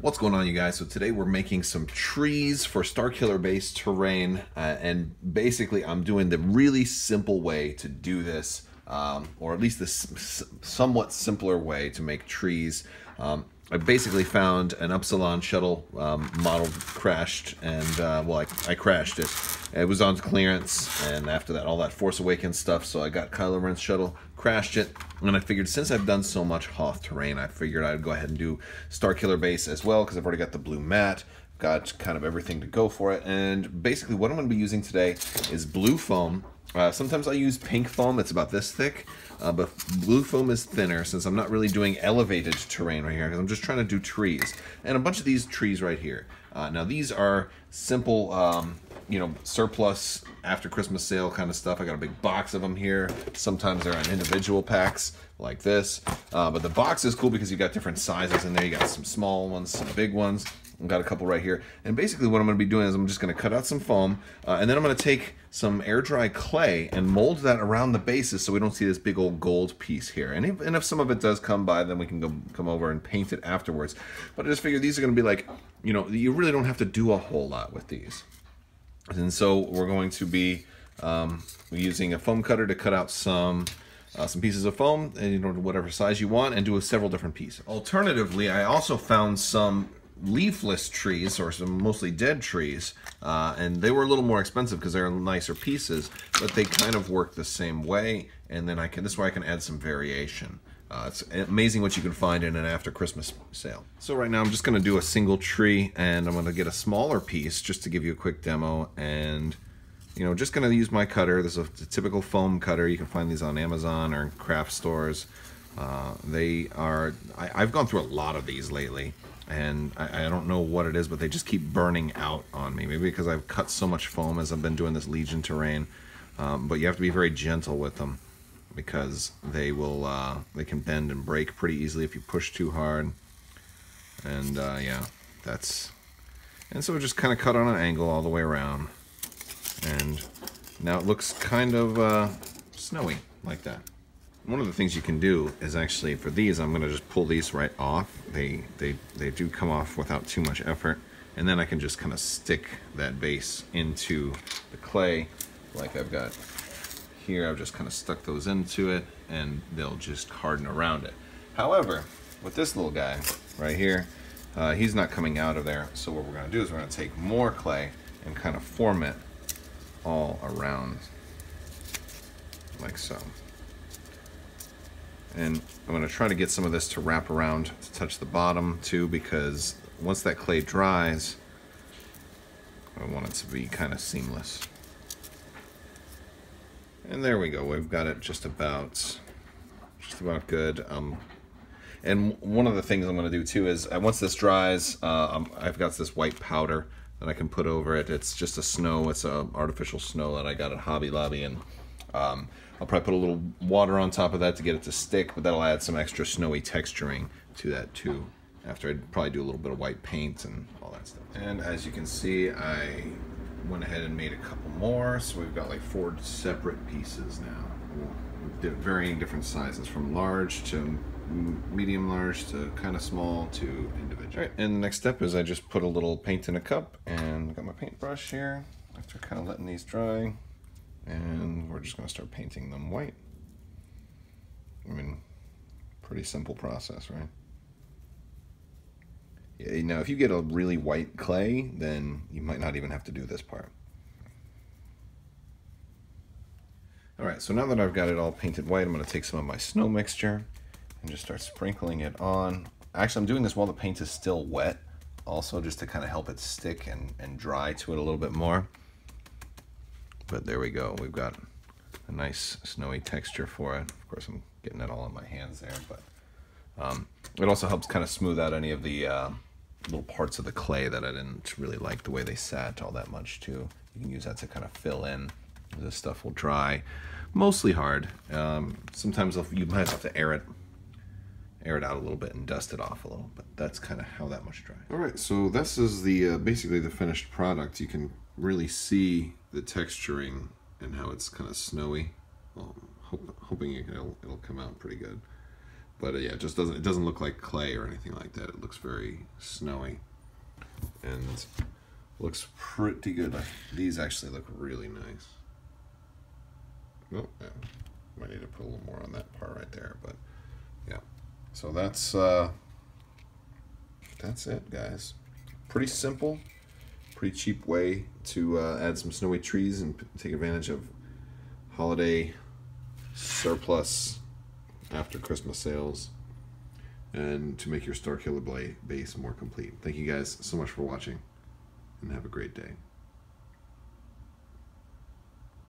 What's going on, you guys? So today we're making some trees for Starkiller based terrain, and basically I'm doing the really simple way to do this, or at least this somewhat simpler way to make trees. I basically found an Upsilon shuttle model crashed, and well, I crashed it. It was on clearance, and after that, all that Force Awakens stuff, so I got Kylo Ren's shuttle, crashed it, and I figured since I've done so much Hoth terrain, I figured I'd go ahead and do Starkiller base as well, because I've already got the blue mat, got kind of everything to go for it, and basically what I'm going to be using today is blue foam. Sometimes I use pink foam, it's about this thick, but blue foam is thinner since I'm not really doing elevated terrain right here, because I'm just trying to do trees. And a bunch of these trees right here. Now these are simple, you know, surplus after Christmas sale kind of stuff. I got a big box of them here. Sometimes they're on individual packs like this. But the box is cool because you got different sizes in there. You got some small ones, some big ones. I've got a couple right here. And basically what I'm going to be doing is I'm just going to cut out some foam, and then I'm going to take some air dry clay and mold that around the bases so we don't see this big old gold piece here. And if some of it does come by, then we can come over and paint it afterwards. But I just figured these are going to be like, you know, you really don't have to do a whole lot with these. And so we're going to be using a foam cutter to cut out some pieces of foam, and, you know, whatever size you want, and do several different pieces. Alternatively, I also found some leafless trees, or some mostly dead trees, and they were a little more expensive because they're nicer pieces, but they kind of work the same way. And then this way I can add some variation. It's amazing what you can find in an after Christmas sale. So right now I'm just going to do a single tree, and I'm going to get a smaller piece just to give you a quick demo. And you know, just going to use my cutter. This is a typical foam cutter. You can find these on Amazon or in craft stores. I've gone through a lot of these lately, and I don't know what it is, but they just keep burning out on me. Maybe because I've cut so much foam as I've been doing this Legion terrain. But you have to be very gentle with them, because they can bend and break pretty easily if you push too hard. And yeah, and so just kind of cut on an angle all the way around. And now it looks kind of snowy like that. One of the things you can do is actually, for these, I'm going to just pull these right off. They do come off without too much effort, and then I can just kind of stick that base into the clay like I've got here. I've just kind of stuck those into it, and they'll just harden around it. However, with this little guy right here, he's not coming out of there, so what we're going to do is we're going to take more clay and kind of form it all around like so. And I'm going to try to get some of this to wrap around to touch the bottom too, because once that clay dries, I want it to be kind of seamless. And there we go. We've got it just about good. And one of the things I'm going to do too is once this dries, I've got this white powder that I can put over it. It's just a snow. It's a artificial snow that I got at Hobby Lobby, and I'll probably put a little water on top of that to get it to stick, but that'll add some extra snowy texturing to that too. After I'd probably do a little bit of white paint and all that stuff. And as you can see, I went ahead and made a couple more, so we've got like 4 separate pieces now, varying different sizes, from large to medium large to kind of small to individual. All right, and the next step is I just put a little paint in a cup, and I've got my paintbrush here after kind of letting these dry, and we're just going to start painting them white. I mean, pretty simple process, right? Yeah, now if you get a really white clay, then you might not even have to do this part. Alright, so now that I've got it all painted white, I'm going to take some of my snow mixture and just start sprinkling it on. Actually, I'm doing this while the paint is still wet, also just to kind of help it stick and dry to it a little bit more. But there we go. We've got a nice snowy texture for it. Of course, I'm getting it all on my hands there, but it also helps kind of smooth out any of the little parts of the clay that I didn't really like the way they sat all that much too. You can use that to kind of fill in. This stuff will dry mostly hard. Sometimes you might have to air it out a little bit and dust it off a little, but that's kind of how that much dries. All right, so this is the basically the finished product. You can really see the texturing and how it's kind of snowy. Well, hoping it'll come out pretty good. But yeah, it doesn't look like clay or anything like that. It looks very snowy and looks pretty good. These actually look really nice. Oh, yeah. Might need to put a little more on that part right there, but yeah. So that's it, guys. Pretty simple, pretty cheap way to add some snowy trees and take advantage of holiday surplus after Christmas sales, and to make your Starkiller base more complete. Thank you guys so much for watching, and have a great day.